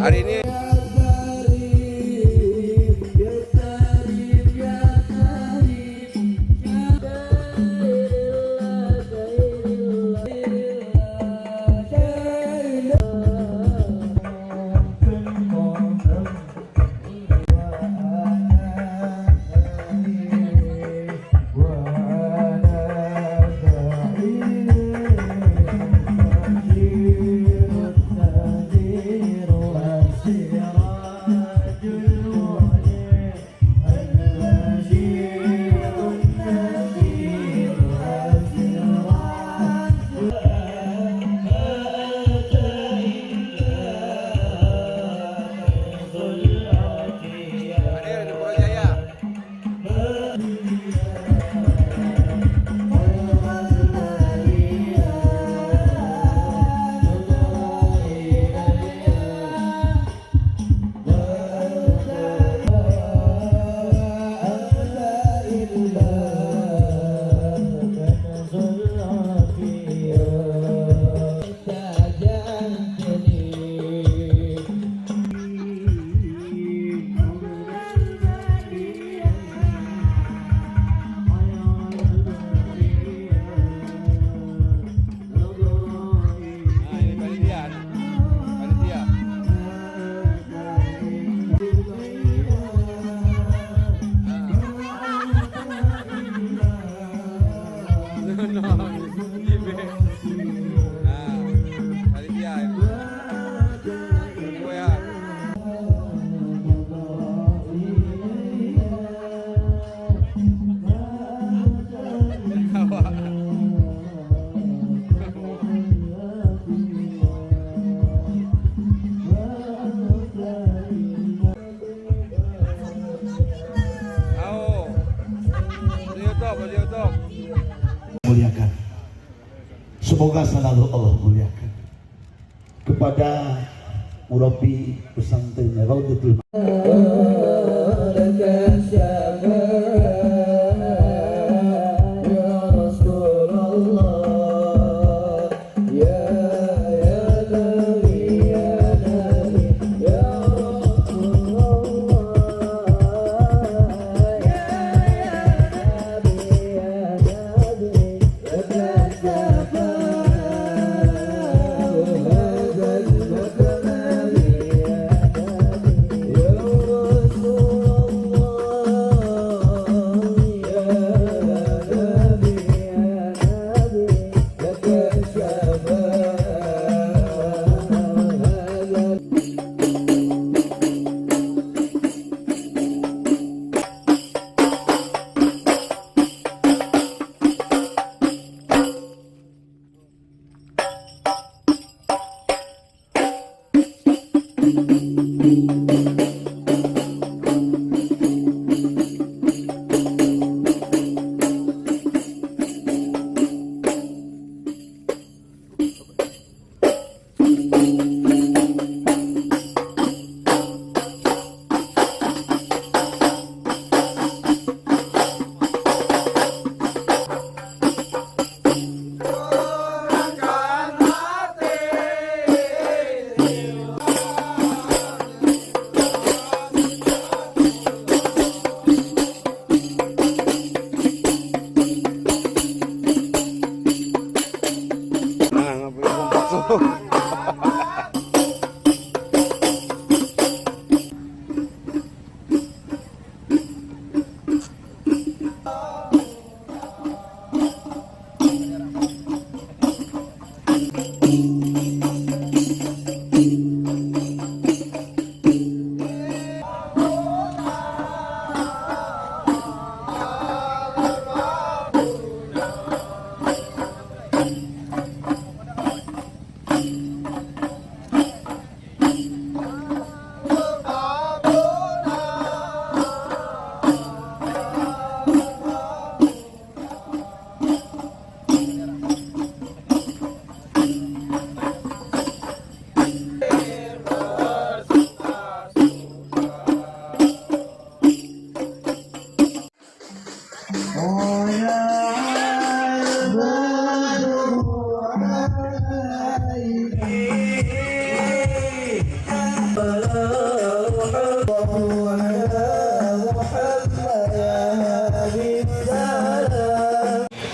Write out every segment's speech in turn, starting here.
Hari ini muliakan. Semoga selalu Allah muliakan kepada murabi pesantren Raudatul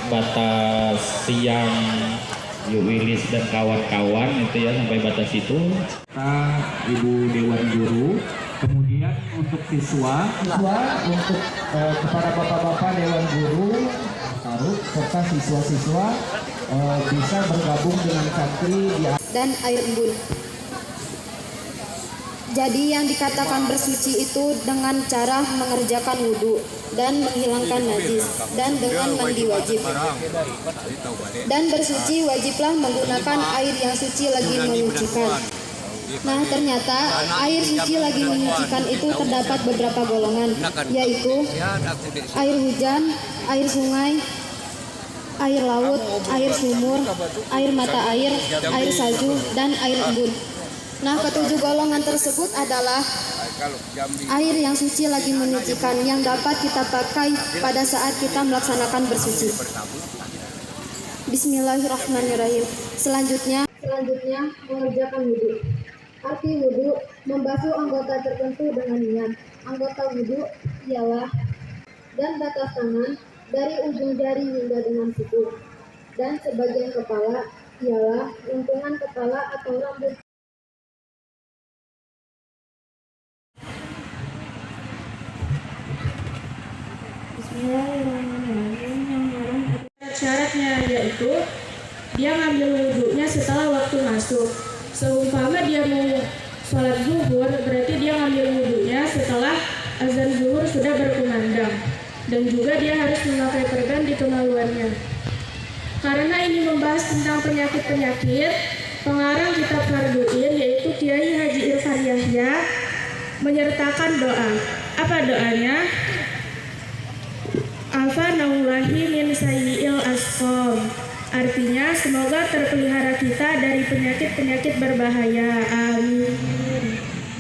batas siang Yuwilis dan kawan-kawan itu ya, sampai batas itu Ibu Dewan Guru. Kemudian untuk siswa untuk kepada bapak-bapak Dewan Guru taruh serta siswa-siswa bisa bergabung dengan santri dan air embun. Jadi yang dikatakan bersuci itu dengan cara mengerjakan wudhu dan menghilangkan najis dan dengan mandi wajib. Dan bersuci wajiblah menggunakan air yang suci lagi menyucikan. Nah, ternyata air suci lagi menyucikan itu terdapat beberapa golongan, yaitu air hujan, air sungai, air laut, air sumur, air mata air salju, dan air embun. Nah, ketujuh golongan tersebut adalah air yang suci lagi menyucikan yang dapat kita pakai pada saat kita melaksanakan bersuci. Bismillahirrahmanirrahim. Selanjutnya mengerjakan wudhu. Arti wudhu membasuh anggota tertentu dengan niat. Anggota wudhu ialah dan batas tangan dari ujung jari hingga dengan siku. Dan sebagian kepala ialah lengkungan kepala atau rambut. Syaratnya yaitu dia ngambil wudhunya setelah waktu masuk. Seumpama dia mau sholat zuhur, berarti dia ngambil wudhunya setelah azan zuhur sudah berkumandang. Dan juga dia harus memakai perban di kemaluannya. Karena ini membahas tentang penyakit-penyakit, pengarang kitab Farduin yaitu Kiai Haji Irfan Yahya menyertakan doa. Apa doanya? Afanaullahi min sayyi'il asqam. Artinya semoga terpelihara kita dari penyakit-penyakit berbahaya. Amin.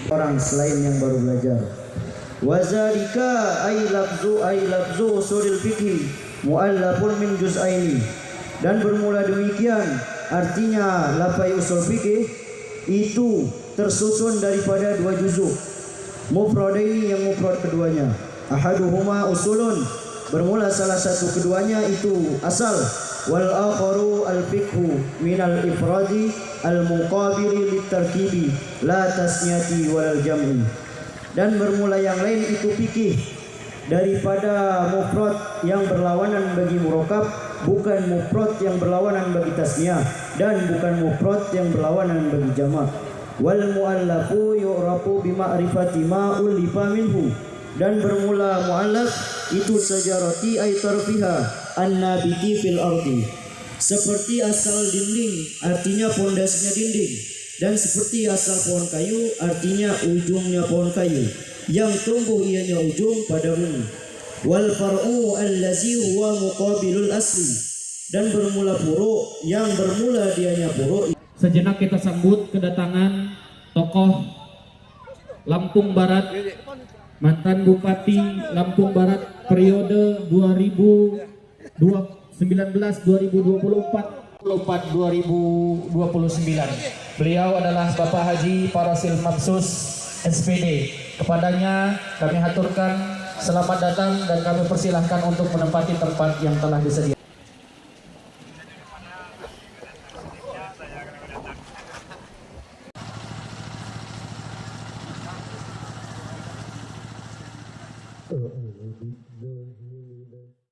Orang selain yang baru belajar. Wazalika ay labzu usulil fikih muallafun min juz'aini. Dan bermula demikian artinya lafai usul fikih itu tersusun daripada dua juzuk. Mufradaini yang mufrad keduanya. Ahaduhuma usulun, bermula salah satu keduanya itu asal, wal akharu al fiqhu minal ifradi al muqabili litarkibi la tasnyati wal jam'i. Dan bermula yang lain itu fikih daripada mufrad yang berlawanan bagi murakab, bukan mufrad yang berlawanan bagi tasniyah, dan bukan mufrad yang berlawanan bagi jamak. Wal muallafu yu'rafu bima'rifati ma ulifa minhu. Dan bermula mu'allaf itu sajarati ay tarfiha an-nabiti fil ardi, seperti asal dinding artinya pondasinya dinding, dan seperti asal pohon kayu artinya ujungnya pohon kayu yang tumbuh ianya ujung pada bumi. Wal far'u allazi huwa muqabilul asli. Dan bermula furu yang bermula dianya furu. Sejenak kita sambut kedatangan tokoh Lampung Barat, mantan Bupati Lampung Barat periode 2019-2024 2029. Beliau adalah Bapak Haji Parasil Mabsus SPD. Kepadanya kami haturkan selamat datang dan kami persilahkan untuk menempati tempat yang telah disediakan.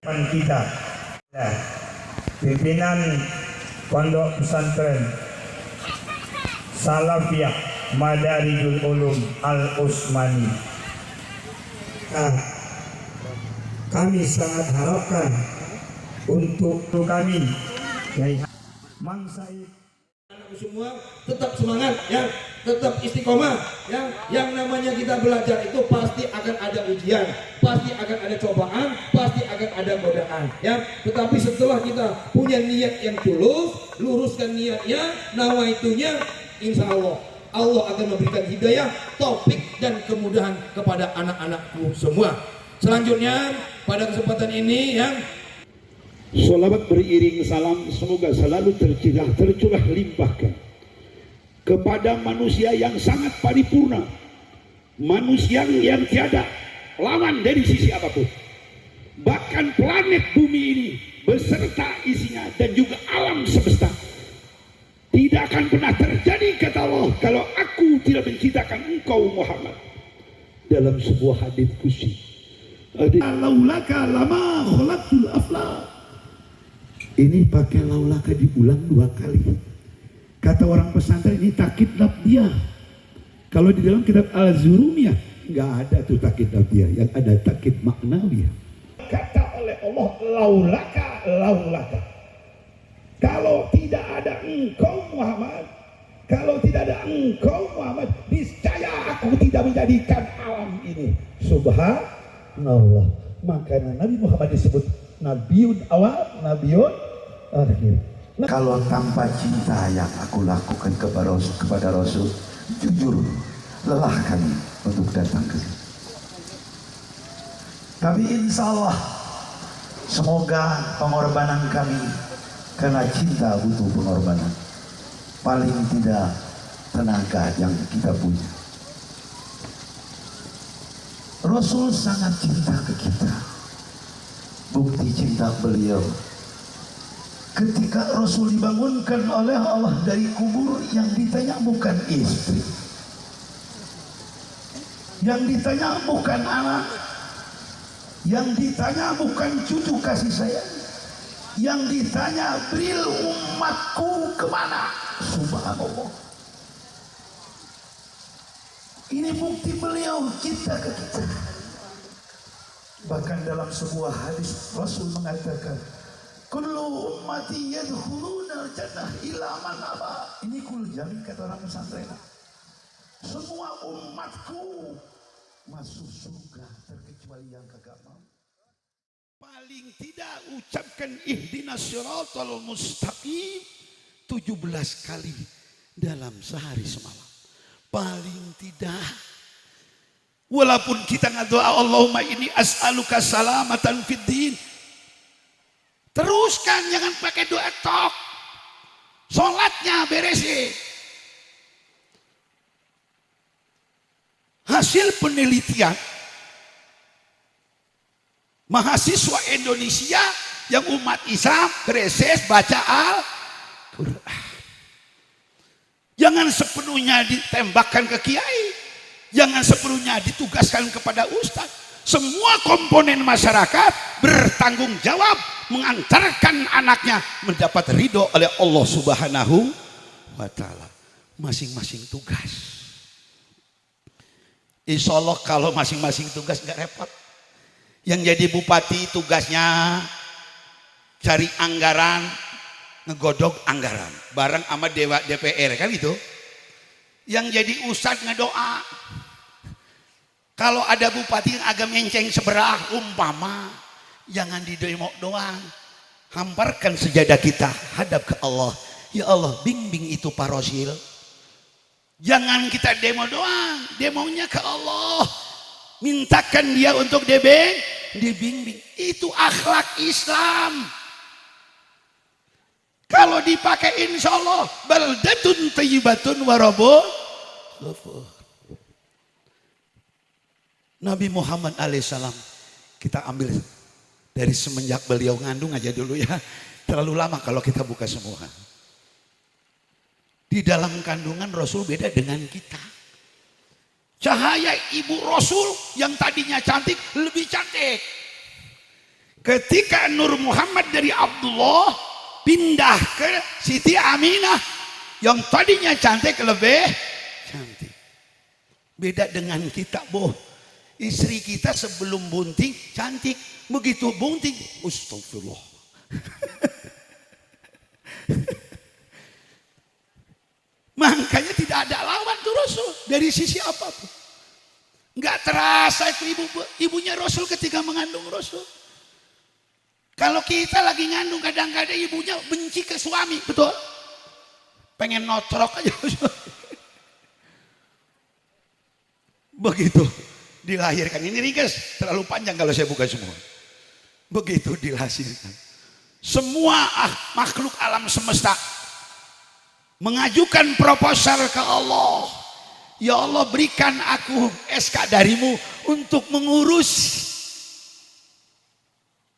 kita. Nah, pimpinan Pondok Pesantren Salafiyah Madarijul Ulum Al-Usmani. Nah, kami sangat harapkan untuk kami Kiai Mang Said semua tetap semangat ya, tetap istiqomah ya. Yang namanya kita belajar itu pasti akan ada ujian, pasti akan ada cobaan, pasti akan ada godaan ya. Tetapi setelah kita punya niat yang tulus, luruskan niatnya, nawaitunya, insya Allah Allah akan memberikan hidayah, taufik dan kemudahan kepada anak-anakku semua. Selanjutnya pada kesempatan ini ya, Salawat beriring salam semoga selalu tercurah limpahkan kepada manusia yang sangat paripurna, manusia yang tiada lawan dari sisi apapun. Bahkan planet bumi ini beserta isinya dan juga alam semesta tidak akan pernah terjadi, kata Allah, kalau aku tidak menciptakan engkau Muhammad. Dalam sebuah hadits qudsi, laulaka lama khalaqtul aflaq. Ini pakai laulaka diulang 2 kali. Kata orang pesantren ini takkid lafziyah. Kalau di dalam kitab Al-Zurumiyah nggak ada tuh takkid lafziyah, yang ada takkid maknawiyah. Kata oleh Allah laulaka. Kalau tidak ada engkau Muhammad, kalau tidak ada engkau Muhammad, niscaya aku tidak menjadikan alam ini. Subhanallah. Makanya Nabi Muhammad disebut Nabiun awal, Nabiun akhir. Kalau tanpa cinta yang aku lakukan kepada Rasul, jujur lelah kami untuk datang ke sini. Tapi insya Allah semoga pengorbanan kami, karena cinta butuh pengorbanan, paling tidak tenaga yang kita punya. Rasul sangat cinta ke kita. Bukti cinta beliau ketika Rasul dibangunkan oleh Allah dari kubur, yang ditanya bukan istri, yang ditanya bukan anak, yang ditanya bukan cucu kasih sayang, yang ditanya bril umatku kemana. Subhanallah. Ini bukti beliau cinta ke kita. Bahkan dalam sebuah hadis Rasul mengatakan, kullu ummati yadkhuluna al-jannah illa man aba. Ini kul jami, kata orang pesantren. Semua umatku masuk surga terkecuali yang kagak mau. Paling tidak ucapkan ihdinas siratal mustaqim 17 kali dalam sehari semalam. Paling tidak. Walaupun kita ngadoa Allahumma ini as'aluka salamatan fid din, teruskan, jangan pakai doa tok. Sholatnya beresin. Hasil penelitian mahasiswa Indonesia yang umat Islam bereses baca Al-Quran. Jangan sepenuhnya ditembakkan ke kiai, jangan sepenuhnya ditugaskan kepada ustaz. Semua komponen masyarakat bertanggung jawab mengantarkan anaknya mendapat ridho oleh Allah Subhanahu wa ta'ala. Masing-masing tugas. Insya Allah kalau masing-masing tugas nggak repot. Yang jadi bupati tugasnya cari anggaran, ngegodok anggaran bareng sama DPR kan gitu. Yang jadi ustadz ngedoa. Kalau ada bupati yang agak menceng seberah, umpama, jangan didemo doang. Hamparkan sejadah kita hadap ke Allah. Ya Allah, bimbing itu Pak Rosil. Jangan kita demo doang, demonya ke Allah. Mintakan dia untuk dibimbing. Itu akhlak Islam. Kalau dipakai insya Allah baldatun thayyibatun warabun ghafur. Nabi Muhammad alaihissalam kita ambil dari semenjak beliau ngandung aja dulu ya. Terlalu lama kalau kita buka semua. Di dalam kandungan Rasul beda dengan kita. Cahaya ibu Rasul yang tadinya cantik lebih cantik. Ketika Nur Muhammad dari Abdullah pindah ke Siti Aminah, yang tadinya cantik lebih cantik. Beda dengan kita, boh. Istri kita sebelum bunting cantik, begitu bunting, astagfirullah. Makanya tidak ada lawan tuh Rasul dari sisi apapun. Nggak terasa itu ibunya Rasul ketika mengandung Rasul. Kalau kita lagi ngandung kadang-kadang ibunya benci ke suami, betul? Pengen notrok aja. Begitu dilahirkan, ini ringkas, terlalu panjang kalau saya buka semua. Begitu dilahirkan, semua makhluk alam semesta mengajukan proposal ke Allah. Ya Allah, berikan aku SK darimu untuk mengurus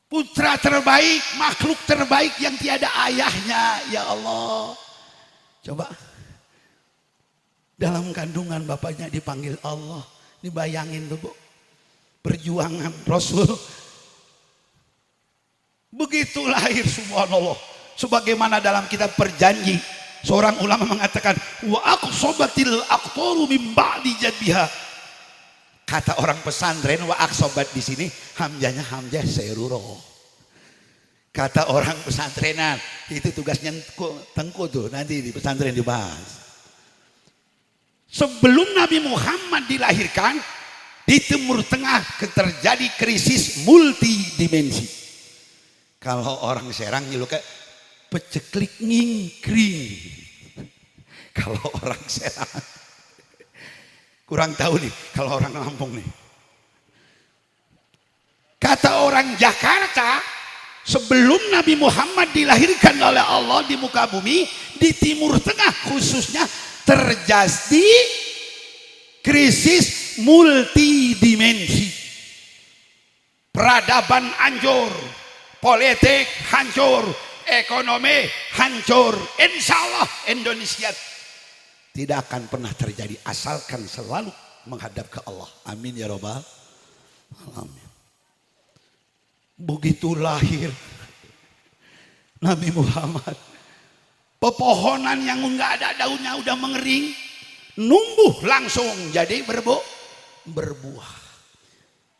putra terbaik, makhluk terbaik yang tiada ayahnya. Ya Allah, coba dalam kandungan bapaknya dipanggil Allah. Dibayangin tuh, Bu, perjuangan Rasul. Begitu lahir, subhanallah. Sebagaimana dalam kitab Perjanji, seorang ulama mengatakan, wa aqsabatil aqtaru min ba'di jadbiha. Kata orang pesantren, wa aqsabat di sini hamzahnya hamzah sayruroh. Kata orang pesantrenan, itu tugasnya tengku tuh, nanti di pesantren dibahas. Sebelum Nabi Muhammad dilahirkan, di Timur Tengah terjadi krisis multidimensi. Kalau orang Serang nyeluk peceklik ngingkring. Kalau orang Serang kurang tahu nih, kalau orang Lampung nih. Kata orang Jakarta, sebelum Nabi Muhammad dilahirkan oleh Allah di muka bumi, di Timur Tengah khususnya terjadi krisis multidimensi. Peradaban hancur, politik hancur, ekonomi hancur. Insya Allah Indonesia tidak akan pernah terjadi asalkan selalu menghadap ke Allah. Amin ya Rabbal alamin. Begitu lahir Nabi Muhammad, pepohonan yang enggak ada daunnya udah mengering, numbuh langsung jadi berbuah.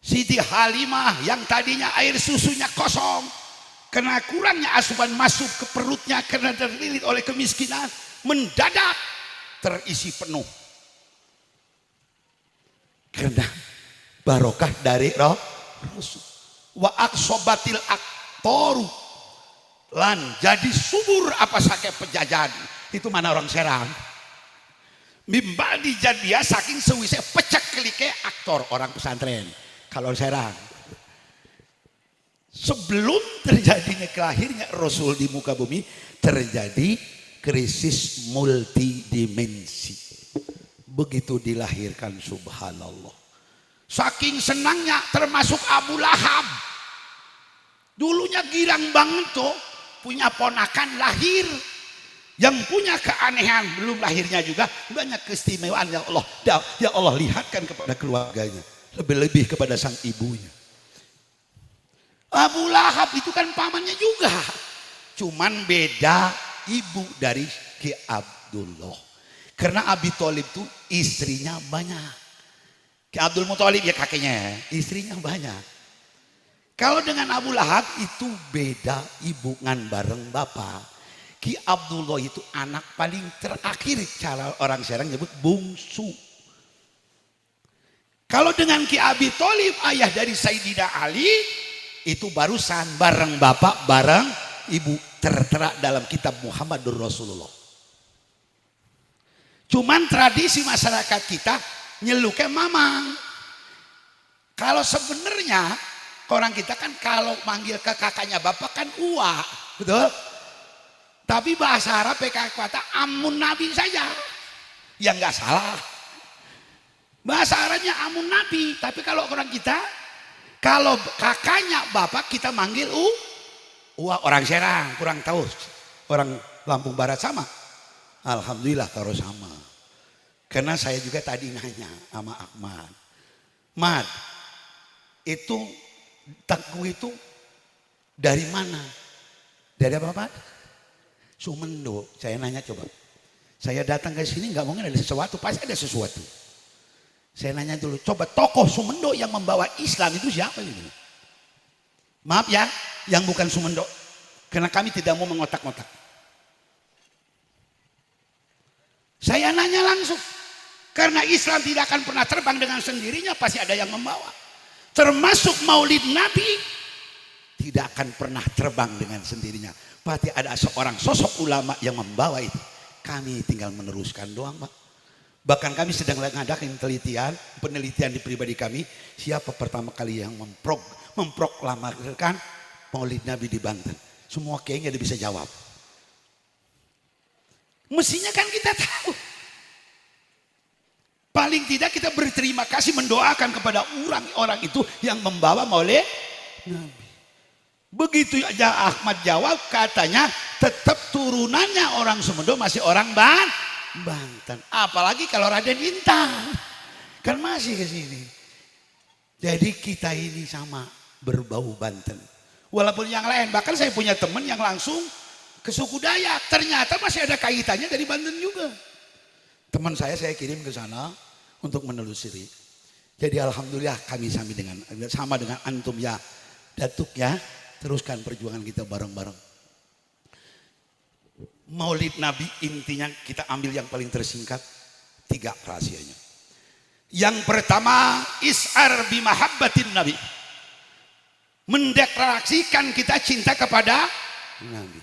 Siti Halimah yang tadinya air susunya kosong, karena kurangnya asupan masuk ke perutnya karena terlilit oleh kemiskinan, mendadak terisi penuh. Karena barokah dari Rasul. Wa aqsabatil aqtaru, lan jadi subur apa saja pejajan. Itu mana orang Serang. Mimba dijadian saking sewise pecek kelike aktor orang pesantren. Kalau Serang, sebelum terjadinya kelahirnya Rasul di muka bumi, terjadi krisis multidimensi. Begitu dilahirkan, subhanallah, saking senangnya termasuk Abu Lahab. Dulunya girang banget tuh, punya ponakan lahir yang punya keanehan, belum lahirnya juga banyak keistimewaan yang Allah lihatkan kepada keluarganya, lebih-lebih kepada sang ibunya. Abu Lahab itu kan pamannya juga, cuman beda ibu dari Ki Abdullah. Karena Abi Thalib itu istrinya banyak. Ki Abdul Muthalib ya kakeknya, istrinya banyak. Kalau dengan Abu Lahab itu beda ibu ngan bareng bapak. Ki Abdullah itu anak paling terakhir, cara orang Serang nyebut bungsu. Kalau dengan Ki Abi Thalib, ayah dari Sayyidina Ali, itu barusan bareng bapak bareng ibu, tertera dalam kitab Muhammadur Rasulullah. Cuman tradisi masyarakat kita nyeluknya mamang. Kalau sebenarnya orang kita kan kalau manggil ke kakaknya bapak kan uwa, betul? Tapi bahasa Arab PK kata amun nabi saja, ya nggak salah. Bahasa Arabnya amun nabi, tapi kalau orang kita, kalau kakaknya bapak kita manggil uwa. Orang Serang kurang tahu, orang Lampung Barat sama. Alhamdulillah kalau sama. Karena saya juga tadi nanya sama Ahmad, Mad, itu Teguh itu Dari mana? Dari apa Pak? Sumendo. Saya nanya coba. Saya datang ke sini nggak mungkin ada sesuatu, pasti ada sesuatu. Saya nanya dulu, coba tokoh Sumendo yang membawa Islam itu siapa gitu? Maaf ya, yang bukan Sumendo. Karena kami tidak mau mengotak-ngotak. Saya nanya langsung. Karena Islam tidak akan pernah terbang dengan sendirinya, pasti ada yang membawa. Termasuk Maulid Nabi tidak akan pernah terbang dengan sendirinya. Pasti ada seorang sosok ulama yang membawa itu. Kami tinggal meneruskan doang, Pak. Bahkan kami sedang mengadakan penelitian di pribadi kami, siapa pertama kali yang memproklamirkan Maulid Nabi di Banten. Semua kayaknya dia bisa jawab. Mestinya kan kita tahu. Paling tidak kita berterima kasih, mendoakan kepada orang-orang itu yang membawa Maulid Nabi. Begitu aja Ahmad jawab, katanya tetap turunannya orang Sumendo masih orang Banten. Apalagi kalau Raden Intan kan masih ke sini. Jadi kita ini sama berbau Banten. Walaupun yang lain, bahkan saya punya teman yang langsung ke suku Dayak, ternyata masih ada kaitannya dari Banten juga. Teman saya kirim ke sana untuk menelusuri. Jadi alhamdulillah kami sama dengan antum ya, Datuk ya, teruskan perjuangan kita bareng-bareng. Maulid Nabi intinya kita ambil yang paling tersingkat, 3 rahasianya. Yang pertama, is'ar bimahabbatin Nabi. Mendeklarasikan kita cinta kepada Nabi.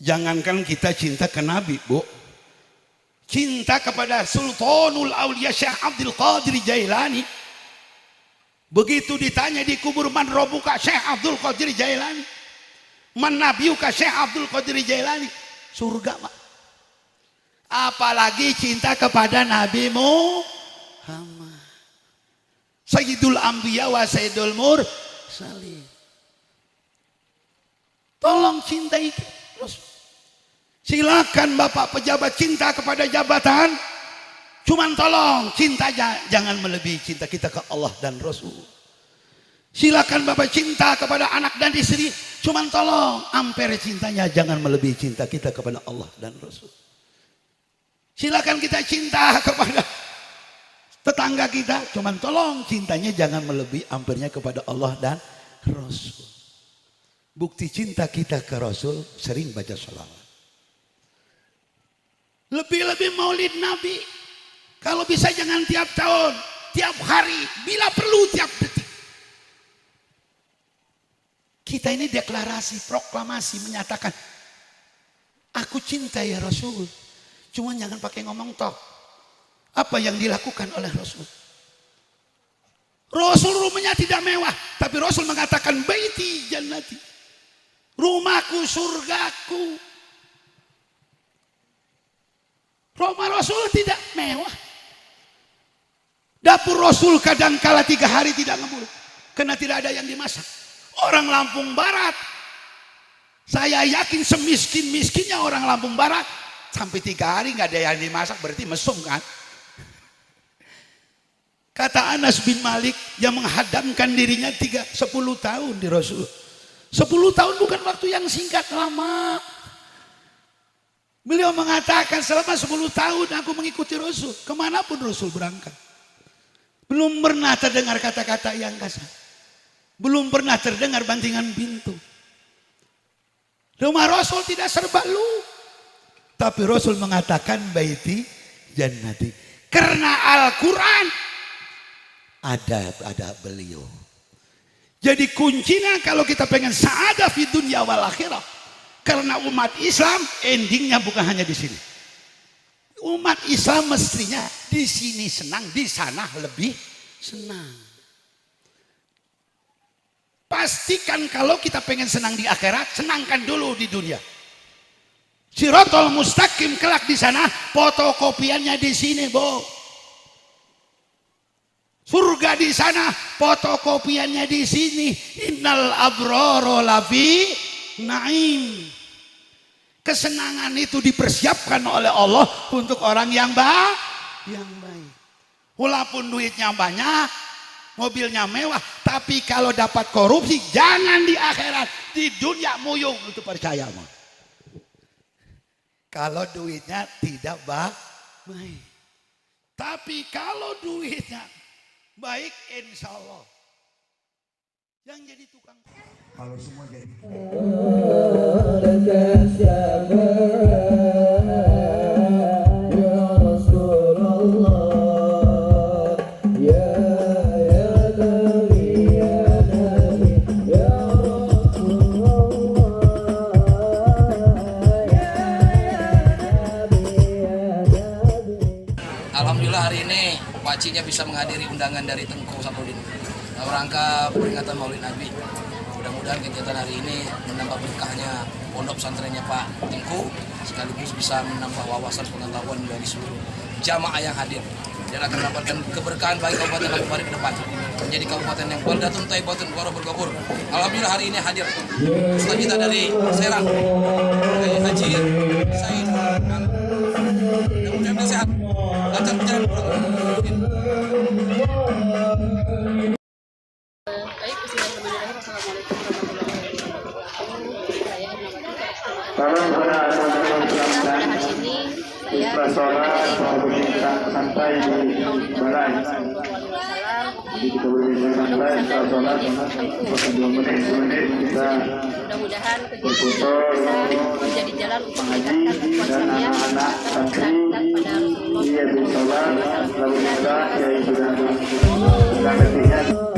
Jangankan kita cinta ke Nabi, Bu. Cinta kepada Sultanul Aulia Syekh Abdul Qadir Jailani. Begitu ditanya di kubur, man robuka Syekh Abdul Qadir Jailani, man nabiuka Syekh Abdul Qadir Jailani, surga Pak. Apalagi cinta kepada Nabi Muhammad, Sayyidul Anbiya wa Sayyidul Mursalin. Tolong cintai Rasul. Silakan Bapak pejabat cinta kepada jabatan, cuman tolong cinta jangan melebihi cinta kita ke Allah dan Rasul. Silakan Bapak cinta kepada anak dan istri, cuman tolong ampere cintanya jangan melebihi cinta kita kepada Allah dan Rasul. Silakan kita cinta kepada tetangga kita, cuman tolong cintanya jangan melebihi ampernya kepada Allah dan Rasul. Bukti cinta kita ke Rasul sering baca sholawat. Lebih-lebih Maulid Nabi. Kalau bisa jangan tiap tahun, tiap hari, bila perlu tiap detik. Kita ini deklarasi, proklamasi, menyatakan, aku cinta ya Rasul. Cuma jangan pakai ngomong tok. Apa yang dilakukan oleh Rasul? Rasul rumahnya tidak mewah, tapi Rasul mengatakan baiti jannati, rumahku surgaku. Rumah Rasul tidak mewah. Dapur Rasul kadang-kala 3 hari tidak ngebul karena tidak ada yang dimasak. Orang Lampung Barat, saya yakin semiskin-miskinnya orang Lampung Barat, sampai 3 hari nggak ada yang dimasak, berarti mesum kan? Kata Anas bin Malik yang menghadamkan dirinya 10 tahun di Rasul. 10 tahun bukan waktu yang singkat, lama. Beliau mengatakan selama 10 tahun aku mengikuti Rasul, kemanapun Rasul berangkat. Belum pernah terdengar kata-kata yang kasar. Belum pernah terdengar bantingan pintu. Rumah Rasul tidak serba lu. Tapi Rasul mengatakan baiti jannati. Karena Al-Quran ada beliau. Jadi kuncinya kalau kita pengen sa'adah fi dunya wal akhirah. Karena umat Islam endingnya bukan hanya di sini. Umat Islam mestinya di sini senang, di sana lebih senang. Pastikan kalau kita pengen senang di akhirat, senangkan dulu di dunia. Siratal mustaqim kelak di sana, fotokopiannya di sini, Bo. Surga di sana, fotokopiannya di sini. Innal abrara lafi naim. Kesenangan itu dipersiapkan oleh Allah untuk orang yang baik. Walaupun duitnya banyak, mobilnya mewah, tapi kalau dapat korupsi jangan di akhirat, di dunia muyung. Itu percaya mah. Kalau duitnya tidak baik, tapi kalau duitnya baik, insya Allah yang jadi tukang. Kalau semua jadi Alhamdulillah hari ini Pak Cinya bisa menghadiri undangan dari Tengku Saprodin dalam rangka peringatan Maulid Nabi. Mudah-mudahan kegiatan hari ini menambah berkahnya pondok pesantrennya Pak Tengku, sekaligus bisa menambah wawasan pengetahuan dari seluruh jamaah yang hadir, dan akan mendapatkan keberkahan bagi Kabupaten Manokwari ke depan menjadi kabupaten yang baldatun thayyibatun warabul ghafur. Alhamdulillah hari ini hadir Ustaz kita dari Serang, Haji Said. Mudah-mudahan sehat, lancar berjalan pulang. Santai di balai. Jadi kita boleh santai, sholat, 2 menit kita mudah-mudahan kegiatan bisa menjadi jalan untuk meningkatkan kekuasaannya dan pada Rasulullah. Iya, sholat, lalu kita, ya sudah ketiganya.